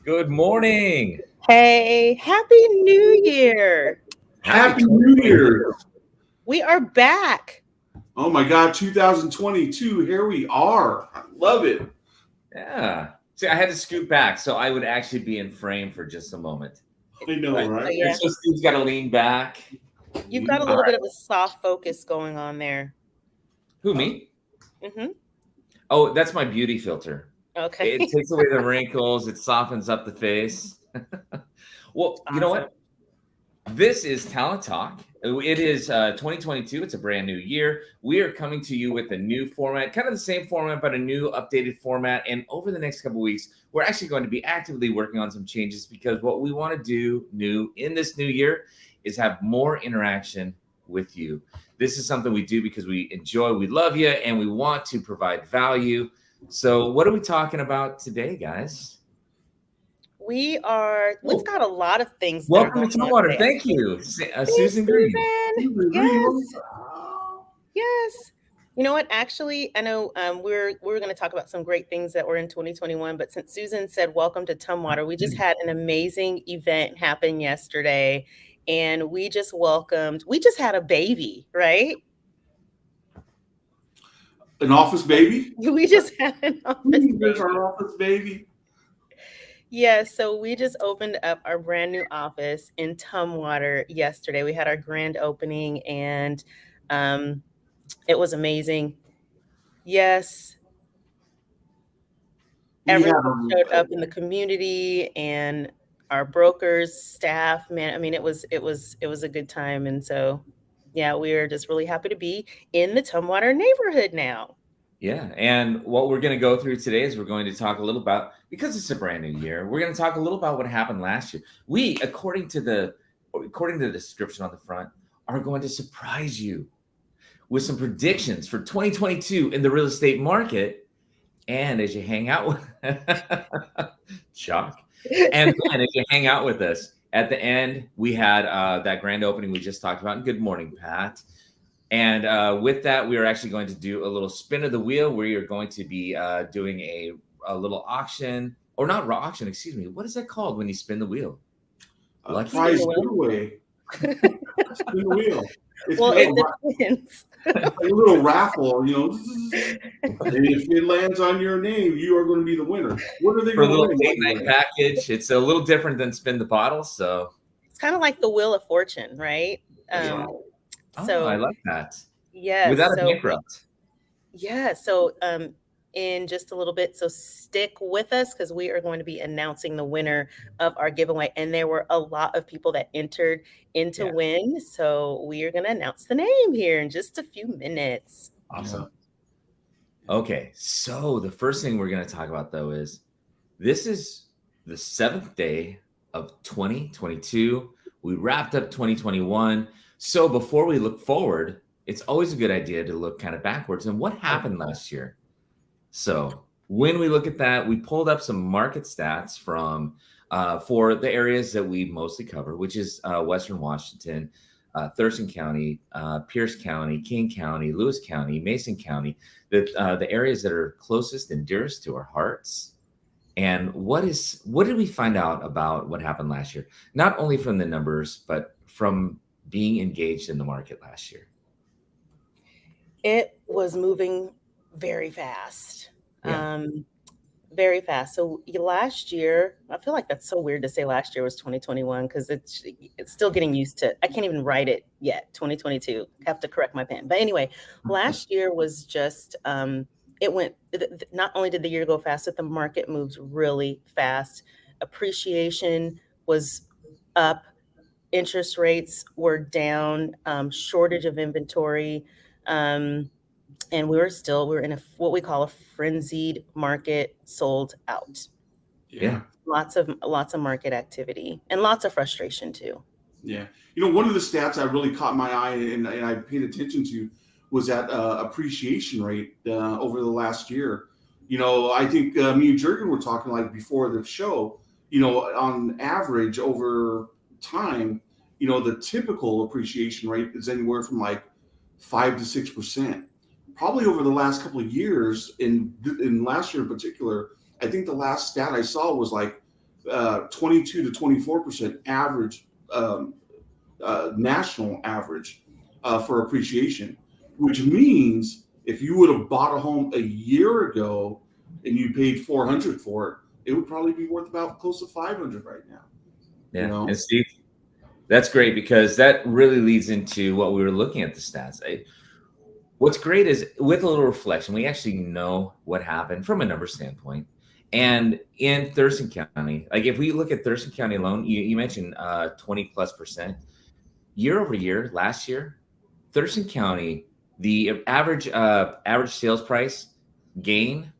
Good morning. Hey, Happy New Year. Happy New Year. We are back. Oh my God, 2022. Here we are. I love it. Yeah. See, I had to scoot back so I would actually be in frame for just a moment. I know, right? Yeah. So Steve's got to lean back. You've got a little bit of a soft focus going on there. Who, me? Mm-hmm. Oh, that's my beauty filter. Okay. It takes away the wrinkles. It softens up the face. Well, you know what? This is Talent Talk. It is 2022. It's a brand new year. We are coming to you with a new format, kind of the same format, but a new updated format. And over the next couple of weeks, we're actually going to be actively working on some changes because what we want to do new in this new year is have more interaction with you. This is something we do because we enjoy, we love you, and we want to provide value. So what are we talking about today, guys? We've got a lot of things. Welcome to Tumwater. Thank you, Susan Green. Yes. Yes. You know what? Actually, I know we're going to talk about some great things that were in 2021, but since Susan said welcome to Tumwater, we just had an amazing event happen yesterday, and we just had a baby, right? An office baby? We just had an office baby. Our office baby. Yeah, so we just opened up our brand new office in Tumwater yesterday. We had our grand opening, and it was amazing. Yes. Everyone showed up in the community and our brokers, staff, man. I mean, it was a good time. And so, yeah, we are just really happy to be in the Tumwater neighborhood now. Yeah. And what we're going to go through today is we're going to talk a little about, because it's a brand new year, we're going to talk a little about what happened last year. We, according to the description on the front, are going to surprise you with some predictions for 2022 in the real estate market. And as you hang out with shock, and then as you hang out with us at the end, we had that grand opening we just talked about. And good morning, Pat. And with that, we are actually going to do a little spin of the wheel. We are going to be doing a little auction, or not auction, excuse me. What is that called when you spin the wheel? Prize giveaway. Spin the wheel. It depends. A little raffle, you know. And if it lands on your name, you are going to be the winner. What are they going to win? Date night package. It's a little different than spin the bottle, so it's kind of like the Wheel of Fortune, right? So I like that. Yeah. Without a bankrupt. Yeah. So in just a little bit. So stick with us because we are going to be announcing the winner of our giveaway. And there were a lot of people that entered into win. So we are going to announce the name here in just a few minutes. Awesome. Okay. So the first thing we're going to talk about, though, is this is the 7th day of 2022. We wrapped up 2021. So before we look forward, it's always a good idea to look kind of backwards and what happened last year. So when we look at that, we pulled up some market stats from for the areas that we mostly cover, which is Western Washington, Thurston County, Pierce County, King County, Lewis County, Mason County, the areas that are closest and dearest to our hearts. And what did we find out about what happened last year? Not only from the numbers, but from being engaged in the market last year. It was moving very fast. Very fast. So last year, I feel like that's so weird to say last year was 2021 because it's still getting used to, I can't even write it yet, 2022. I have to correct my pen. But anyway, last year was just, it went, not only did the year go fast, but the market moves really fast. Appreciation was up. Interest rates were down, shortage of inventory. And we're in what we call a frenzied market, sold out. Yeah. Lots of market activity and lots of frustration too. Yeah. You know, one of the stats that really caught my eye and I paid attention to was that appreciation rate over the last year. You know, I think me and Gergen were talking like before the show, you know, on average over time, you know, the typical appreciation rate is anywhere from like 5 to 6%. Probably over the last couple of years, in last year in particular, I think the last stat I saw was like 22 to 24% average, national average for appreciation, which means if you would have bought a home a year ago and you paid 400 for it, it would probably be worth about close to 500 right now. Yeah. You know? And Steve, that's great because that really leads into what we were looking at the stats. What's great is with a little reflection, we actually know what happened from a number standpoint. And in Thurston County, like if we look at Thurston County alone, you mentioned 20+% year over year. Last year, Thurston County, the average sales price gain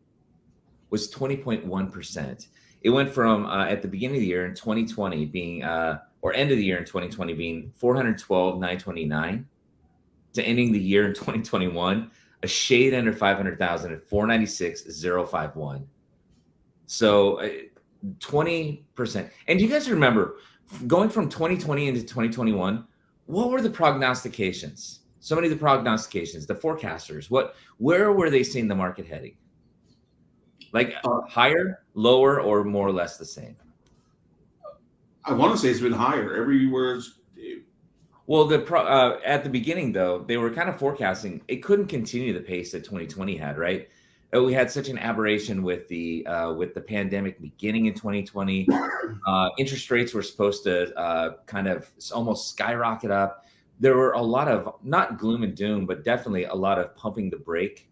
was 20.1%. It went from at the beginning of the year in 2020 being or end of the year in 2020 being 412,929 to ending the year in 2021 a shade under 500,000 at 496,051. So 20%. And do you guys remember going from 2020 into 2021? What were the prognostications? So many of the prognostications, the forecasters. Where were they seeing the market heading? Like higher, lower, or more or less the same? I want to say it's been higher everywhere. Well, at the beginning, though, they were kind of forecasting it couldn't continue the pace that 2020 had, right? We had such an aberration with the pandemic beginning in 2020. Interest rates were supposed to kind of almost skyrocket up. There were a lot of not gloom and doom, but definitely a lot of pumping the brake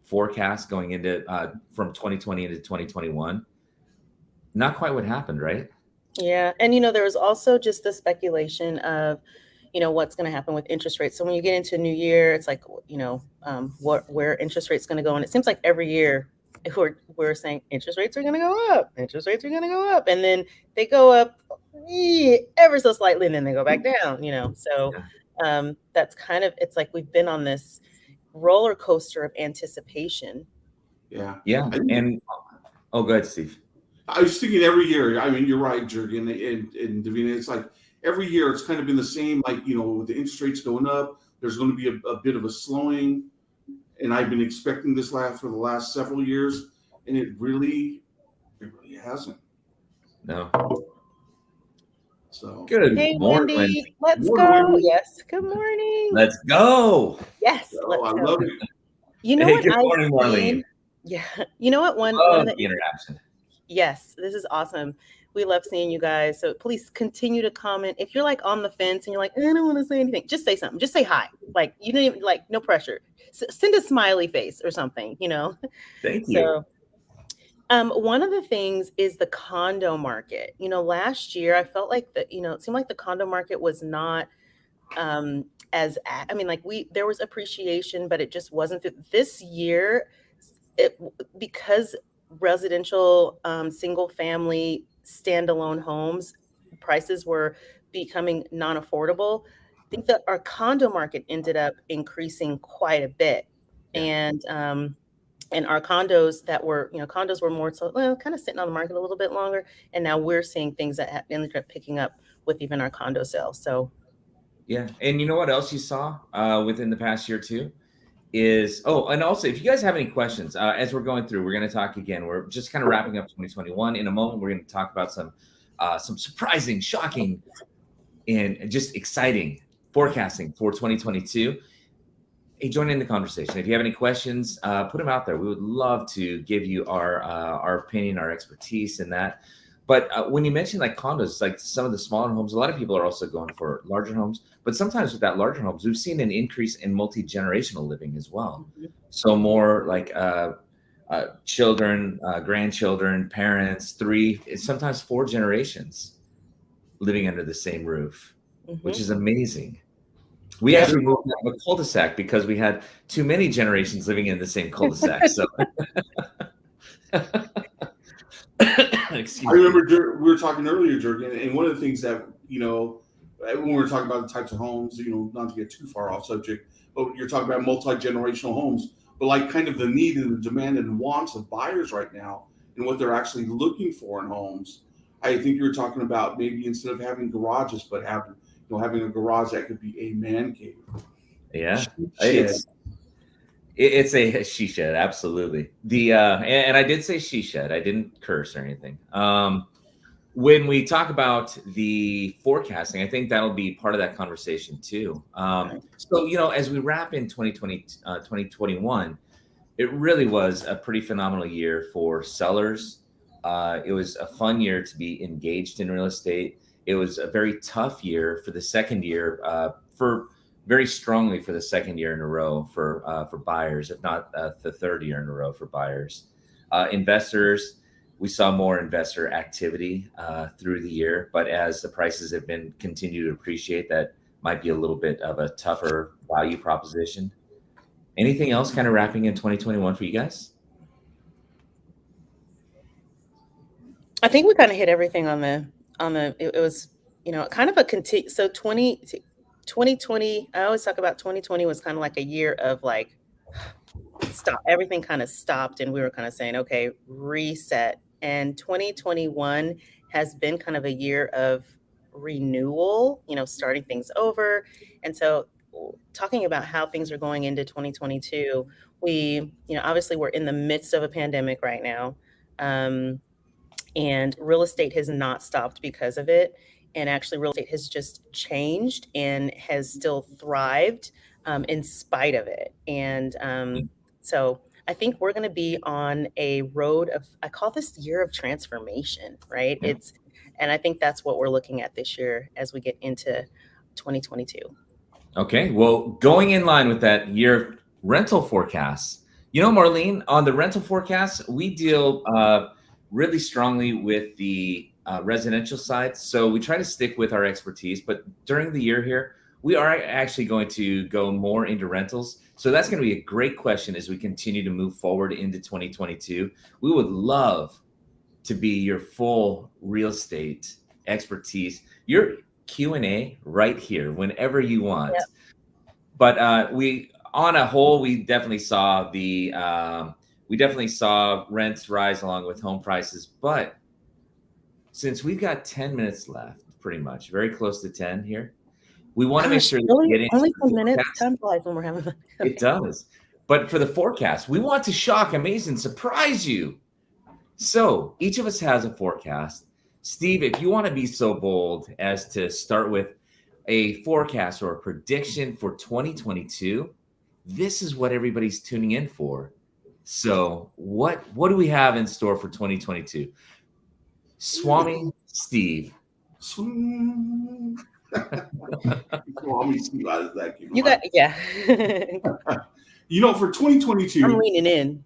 forecasts going into from 2020 into 2021. Not quite what happened, right? Yeah. And, there was also just the speculation of, what's going to happen with interest rates. So when you get into a new year, it's like, where interest rates going to go. And it seems like every year we're saying interest rates are going to go up. Interest rates are going to go up. And then they go up ever so slightly and then they go back down, So that's kind of, it's like we've been on this roller coaster of anticipation. Yeah. Yeah. And go ahead, Steve. I was thinking every year. I mean, you're right, Gergen and Davina. It's like every year it's kind of been the same. Like with the interest rates going up, there's going to be a bit of a slowing, and I've been expecting this for the last several years, and it really hasn't. No. So good hey, morning. Wendy, let's go. Yes. Good morning. Let's go. Yes. I love it. What? Good morning, Marlene. Yeah. You know what? One of the interaction. Yes, this is awesome. We love seeing you guys. So please continue to comment. If you're like on the fence and you're like, I don't want to say anything, just say something. Just say hi. Like you don't even no pressure. Send a smiley face or something, Thank you. So one of the things is the condo market. Last year I felt like it seemed like the condo market was not there was appreciation, but it just wasn't this year. Because residential single family standalone homes prices were becoming non-affordable, I think that our condo market ended up increasing quite a bit. Yeah. And our condos were more so kind of sitting on the market a little bit longer, and now we're seeing things that ended up picking up with even our condo sales. So yeah. And you know what else you saw within the past year too is and also if you guys have any questions as we're going through, we're going to talk again. We're just kind of wrapping up 2021. In a moment we're going to talk about some surprising, shocking, and just exciting forecasting for 2022. Hey, join in the conversation. If you have any questions, put them out there. We would love to give you our opinion, our expertise in that. But when you mention like condos, like some of the smaller homes, a lot of people are also going for larger homes. But sometimes with that larger homes, we've seen an increase in multi-generational living as well. Mm-hmm. So more like children, grandchildren, parents, 3, sometimes 4 generations living under the same roof, mm-hmm. which is amazing. We actually moved out of a cul-de-sac because we had too many generations living in the same cul-de-sac. So. I remember we were talking earlier, Gergen, and one of the things that, when we were talking about the types of homes, not to get too far off subject, but you're talking about multi-generational homes, but like kind of the need and the demand and wants of buyers right now and what they're actually looking for in homes. I think you were talking about maybe instead of having garages, but having a garage that could be a man cave. Yeah. It's a she shed, absolutely. And I did say she shed. I didn't curse or anything. when we talk about the forecasting, I think that'll be part of that conversation too. So, as we wrap in 2020, 2021, it really was a pretty phenomenal year for sellers. It was a fun year to be engaged in real estate. It was a very tough year for the second year, very strongly for the second year in a row for buyers, if not the third year in a row for buyers. Investors, we saw more investor activity through the year, but as the prices have been continue to appreciate, that might be a little bit of a tougher value proposition. Anything else kind of wrapping in 2021 for you guys? I think we kind of hit everything on the it was, kind of a continue. So 2020, I always talk about 2020 was kind of like a year of like stop. Everything kind of stopped and we were kind of saying, okay, reset. And 2021 has been kind of a year of renewal, starting things over. And so talking about how things are going into 2022, we, obviously we're in the midst of a pandemic right now. And real estate has not stopped because of it. And actually, real estate has just changed and has still thrived in spite of it. And so I think we're going to be on a road of, I call this year of transformation, right? Yeah. And I think that's what we're looking at this year as we get into 2022. Okay, well, going in line with that year rental forecast, Marlene, on the rental forecast, we deal really strongly with the residential side. So we try to stick with our expertise, but during the year here, we are actually going to go more into rentals. So that's going to be a great question as we continue to move forward into 2022. We would love to be your full real estate expertise, your Q&A right here whenever you want. Yep. But on a whole, we definitely saw rents rise along with home prices. But since we've got 10 minutes left, pretty much very close to 10 here, we want to make sure that we get into only 10 minutes. Time flies when we're having fun. It does. But for the forecast, we want to shock, amaze, and surprise you. So each of us has a forecast. Steve, if you want to be so bold as to start with a forecast or a prediction for 2022, this is what everybody's tuning in for. So what do we have in store for 2022? Swami Steve. Swami Steve, how does that keep you got, yeah. For 2022. I'm leaning in.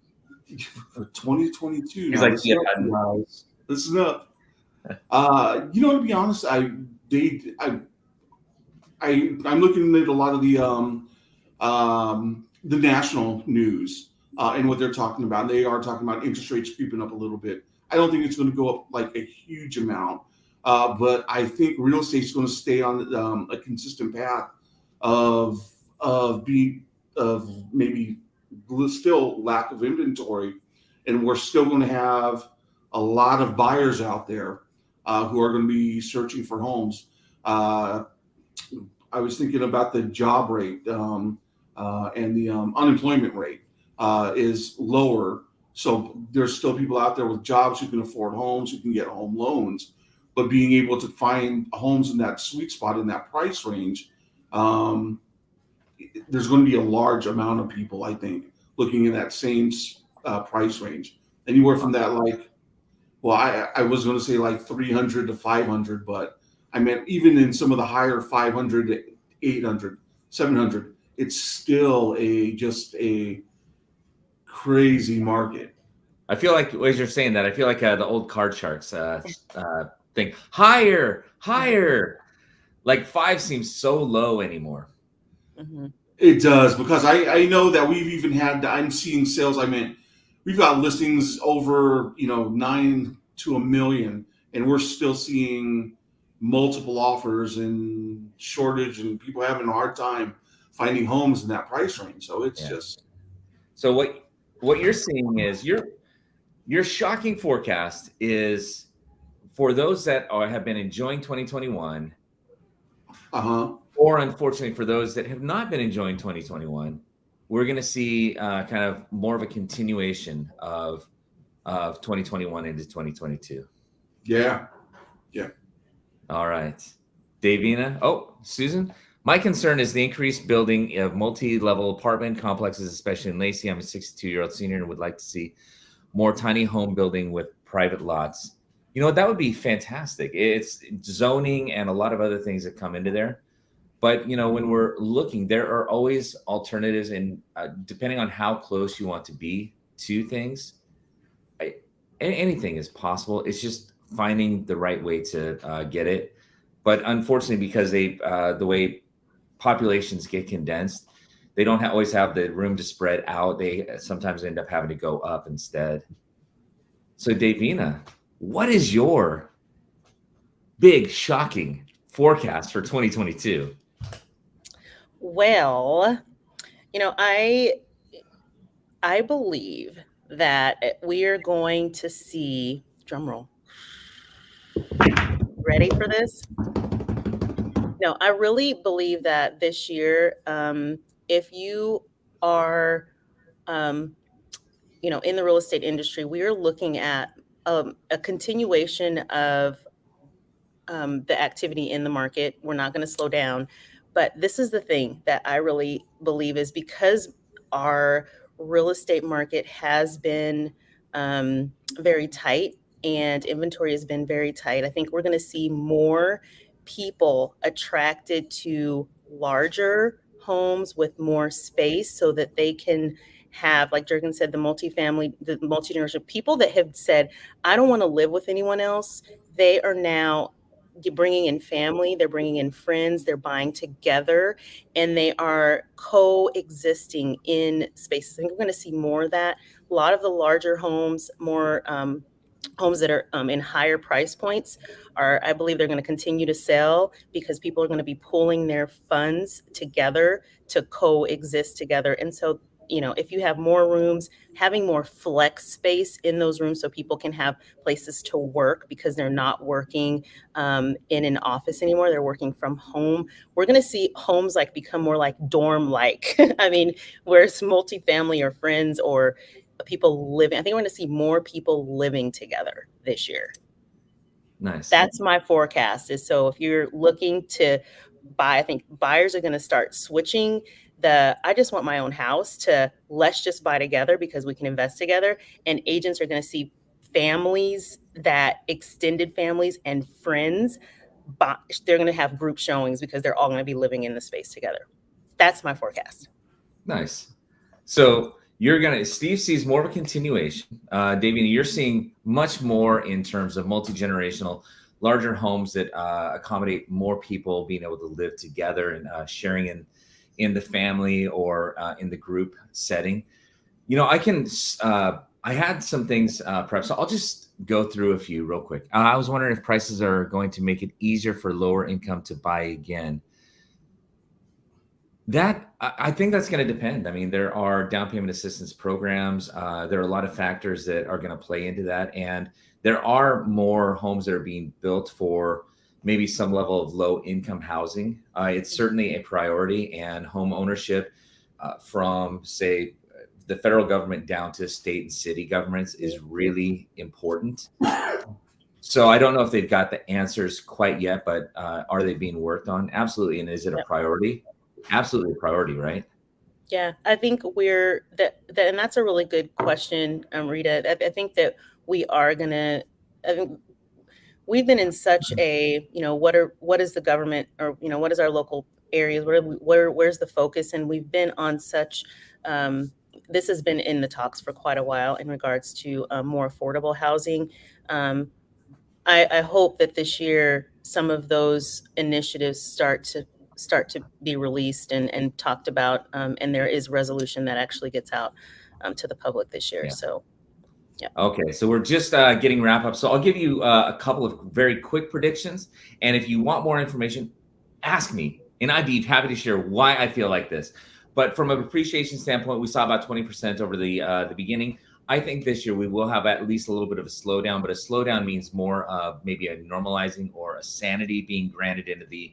For 2022. He's like, yeah, listen up. To be honest, I'm looking at a lot of the national news and what they're talking about. They are talking about interest rates creeping up a little bit. I don't think it's going to go up like a huge amount, but I think real estate is going to stay on a consistent path of maybe still lack of inventory, and we're still going to have a lot of buyers out there who are going to be searching for homes. I was thinking about the job rate and the unemployment rate is lower. So there's still people out there with jobs who can afford homes, who can get home loans, but being able to find homes in that sweet spot, in that price range, there's going to be a large amount of people, I think, looking in that same price range. Anywhere from that, I was going to say like 300 to 500, but I meant even in some of the higher 500 to 800, 700, it's still just a crazy market. I feel like, as you're saying that, I feel like the old card sharks thing. Higher. Like 5 seems so low anymore. Mm-hmm. It does, because I know that we've even had, I'm seeing sales. I mean, we've got listings over, 9 to $1 million, and we're still seeing multiple offers and shortage, and people having a hard time finding homes in that price range. So it's just. So what you're seeing is your shocking forecast is for those that have been enjoying 2021. Or unfortunately, for those that have not been enjoying 2021, we're going to see kind of more of a continuation of 2021 into 2022. Yeah. Yeah. All right. Davina. Oh, Susan. My concern is the increased building of multi-level apartment complexes, especially in Lacey. I'm a 62-year-old senior and would like to see more tiny home building with private lots. You know, that would be fantastic. It's zoning and a lot of other things that come into there. But, you know, when we're looking, there are always alternatives. And depending on how close you want to be to things, anything is possible. It's just finding the right way to get it. But unfortunately, because the way populations get condensed, they don't always have the room to spread out. They sometimes end up having to go up instead. So, Davina, what is your big, shocking forecast for 2022? Well, you know, I believe that we are going to see, drum roll. Ready for this? No, I really believe that this year, if you are, in the real estate industry, we are looking at a continuation of the activity in the market. We're not going to slow down. But this is the thing that I really believe is because our real estate market has been very tight and inventory has been very tight. I think we're going to see more people attracted to larger homes with more space so that they can have, like Jurgen said, the multifamily, the multi-generational people that have said, I don't want to live with anyone else. They are now bringing in family, they're bringing in friends, they're buying together, and they are coexisting in spaces. I think we're going to see more of that. A lot of the larger homes, more homes that are in higher price points I believe they're going to continue to sell because people are going to be pulling their funds together to coexist together. And so, if you have more rooms, having more flex space in those rooms so people can have places to work because they're not working in an office anymore, they're working from home. We're going to see homes like become more like dorm-like. I mean, where it's multifamily or friends or people living. I think we're going to see more people living together this year. Nice. That's my forecast. Is so if you're looking to buy, I think buyers are going to start switching I just want my own house to let's just buy together because we can invest together. And agents are going to see families, that extended families and friends, they're going to have group showings because they're all going to be living in the space together. That's my forecast. Nice. So Steve sees more of a continuation. Davina, you're seeing much more in terms of multi-generational, larger homes that accommodate more people being able to live together and sharing in the family or in the group setting. You know, I had some things prepped, so I'll just go through a few real quick. I was wondering if prices are going to make it easier for lower income to buy again. I think that's going to depend. I mean, there are down payment assistance programs. There are a lot of factors that are going to play into that. And there are more homes that are being built for maybe some level of low income housing. It's certainly a priority, and home ownership from, say, the federal government down to state and city governments is really important. So I don't know if they've got the answers quite yet, but are they being worked on? Absolutely. And is it a priority? Absolutely a priority, right? Yeah, I think and that's a really good question, Rita. I think that we are gonna. I think we've been in such a, what is the government, or what is our local areas? Where's the focus? And we've been on such. This has been in the talks for quite a while in regards to more affordable housing. I hope that this year some of those initiatives start to be released and talked about, and there is resolution that actually gets out to the public this year. Yeah. So, yeah. Okay, so we're just getting wrap up. So I'll give you a couple of very quick predictions, and if you want more information, ask me, and I'd be happy to share why I feel like this. But from an appreciation standpoint, we saw about 20% over the beginning. I think this year we will have at least a little bit of a slowdown, but a slowdown means more of maybe a normalizing or a sanity being granted into the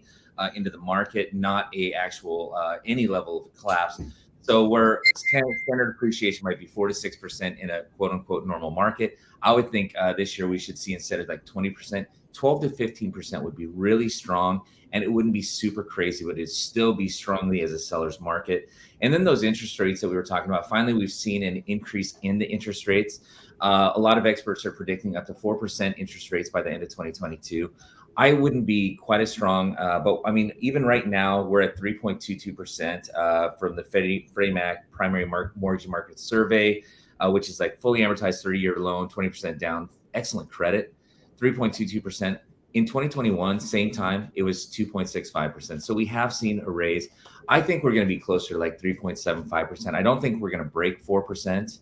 market, not a actual any level of collapse. So where standard appreciation might be 4 to 6% in a quote unquote normal market, I would think this year we should see, instead of like 20%, 12 to 15% would be really strong, and it wouldn't be super crazy, but it'd still be strongly as a seller's market. And then those interest rates that we were talking about, finally, we've seen an increase in the interest rates. A lot of experts are predicting up to 4% interest rates by the end of 2022. I wouldn't be quite as strong, but I mean, even right now, we're at 3.22% from the Freddie Mac primary mortgage market survey, which is like fully amortized 30-year loan, 20% down, excellent credit, 3.22%. In 2021, same time, it was 2.65%. So we have seen a raise. I think we're going to be closer to like 3.75%. I don't think we're going to break 4%.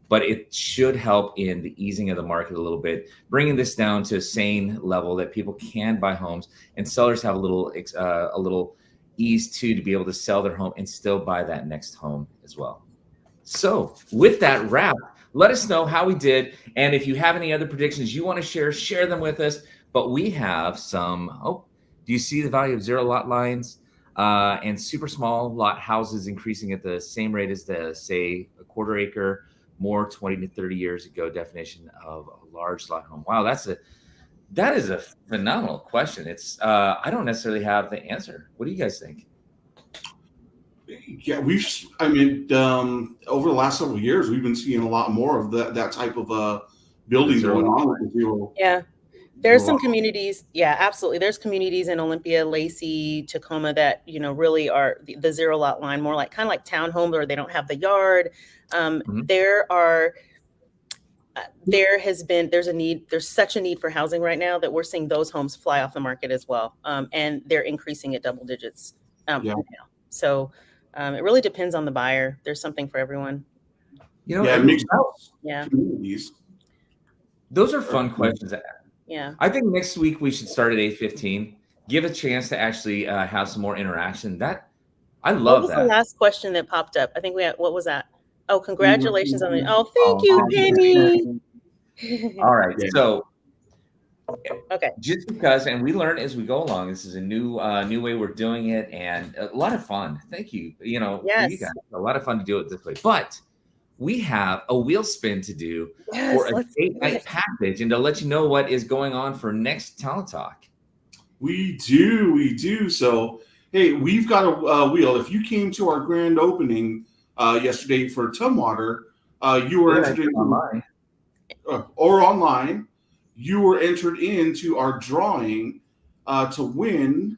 But it should help in the easing of the market a little bit, bringing this down to a sane level that people can buy homes and sellers have a little ease to be able to sell their home and still buy that next home as well. So with that wrap, let us know how we did. And if you have any other predictions you want to share them with us. But we have some, do you see the value of zero lot lines and super small lot houses increasing at the same rate as the, say, a quarter acre, more 20 to 30 years ago definition of a large lot home? Wow, that is a phenomenal question. It's I don't necessarily have the answer. What do you guys think? Yeah, over the last several years, we've been seeing a lot more of that type of building going on. Yeah. There's some communities. Yeah, absolutely. There's communities in Olympia, Lacey, Tacoma that, really are the zero lot line, more like kind of like townhomes where they don't have the yard. There's such a need for housing right now that we're seeing those homes fly off the market as well. And they're increasing at double digits now. So it really depends on the buyer. There's something for everyone. Communities. Those are fun questions. Yeah. I think next week we should start at 8:15. Give a chance to actually have some more interaction. I love that. What was the last question that popped up? I think what was that? Oh, congratulations on it. Oh, thank you, Penny. All right. So, okay. Just because, and we learn as we go along, this is a new way we're doing it and a lot of fun. Thank you. For you guys, a lot of fun to do it this way. But we have a wheel spin to do for a date night package and to let you know what is going on for next Talent Talk. We do. So, hey, we've got a wheel. If you came to our grand opening yesterday for Tumwater, you were entered in online. You were entered into our drawing to win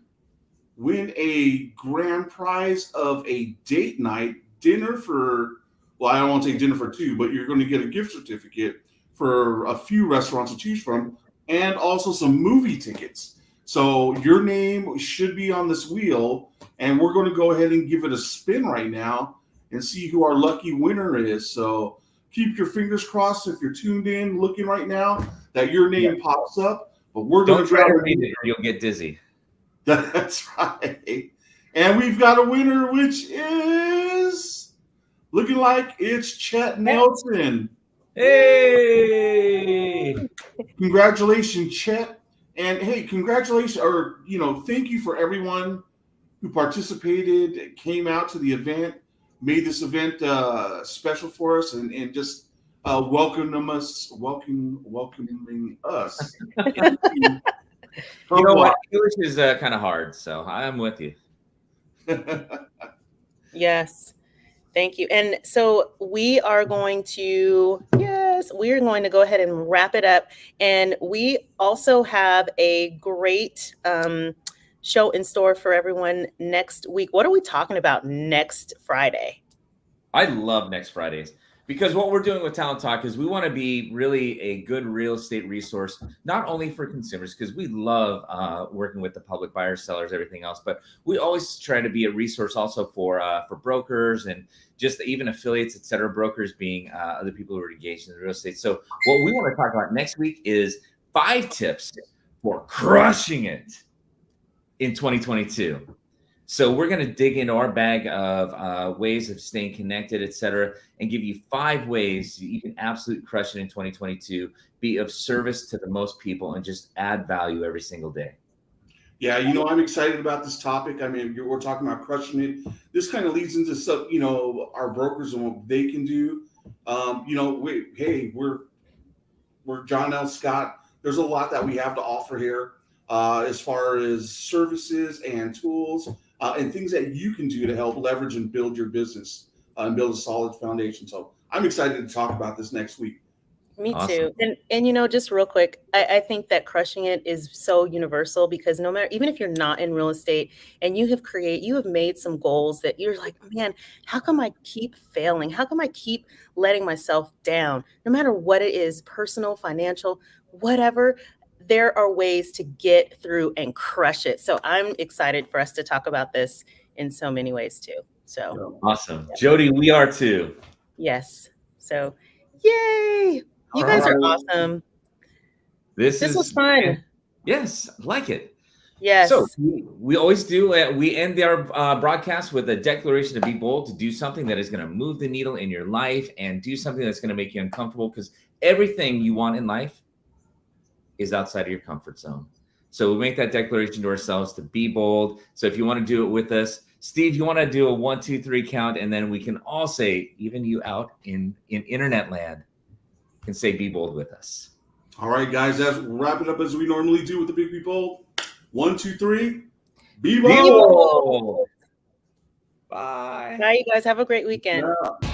a grand prize of a date night dinner for. Well, I don't want to say dinner for two, but you're going to get a gift certificate for a few restaurants to choose from and also some movie tickets. So your name should be on this wheel, and we're going to go ahead and give it a spin right now and see who our lucky winner is. So keep your fingers crossed if you're tuned in, looking right now, that your name pops up. But we're going to try to read it or you'll get dizzy. That's right. And we've got a winner, which is... looking like it's Chet Nelson. Hey! Congratulations, Chet. And hey, congratulations, thank you for everyone who participated, came out to the event, made this event special for us, and just welcoming us. You know what? English is kind of hard, so I'm with you. Yes. Thank you. And so we are going to go ahead and wrap it up. And we also have a great show in store for everyone next week. What are we talking about next Friday? I love next Fridays because what we're doing with Talent Talk is we want to be really a good real estate resource, not only for consumers, because we love working with the public, buyers, sellers, everything else, but we always try to be a resource also for brokers and just even affiliates, et cetera, brokers being other people who are engaged in real estate. So what we want to talk about next week is 5 tips for crushing it in 2022. So we're going to dig into our bag of ways of staying connected, et cetera, and give you 5 ways you can absolutely crush it in 2022, be of service to the most people, and just add value every single day. Yeah, I'm excited about this topic. I mean, we're talking about crushing it. This kind of leads into some, our brokers and what they can do. We're John L. Scott, There's a lot that we have to offer here as far as services and tools and things that you can do to help leverage and build your business and build a solid foundation. So I'm excited to talk about this next week. Me Awesome. too. And just real quick, I think that crushing it is so universal because no matter, even if you're not in real estate and you have made some goals that you're like, man, how come I keep failing? How come I keep letting myself down? No matter what it is, personal, financial, whatever, there are ways to get through and crush it. So I'm excited for us to talk about this in so many ways too. So Awesome. Jody, we are too. yes. So yay. You guys are awesome. This was fun. Yes, I like it. Yes. So we always do. We end our broadcast with a declaration to be bold, to do something that is going to move the needle in your life and do something that's going to make you uncomfortable, because everything you want in life is outside of your comfort zone. So we make that declaration to ourselves to be bold. So if you want to do it with us, Steve, you want to do a 1, 2, 3 count, and then we can all say, even you out in internet land, can say be bold with us. All right, guys, let's wrap it up as we normally do with the Big Be Bold. 1, 2, 3. Be bold. Bye. Bye, you guys. Have a great weekend. Yeah.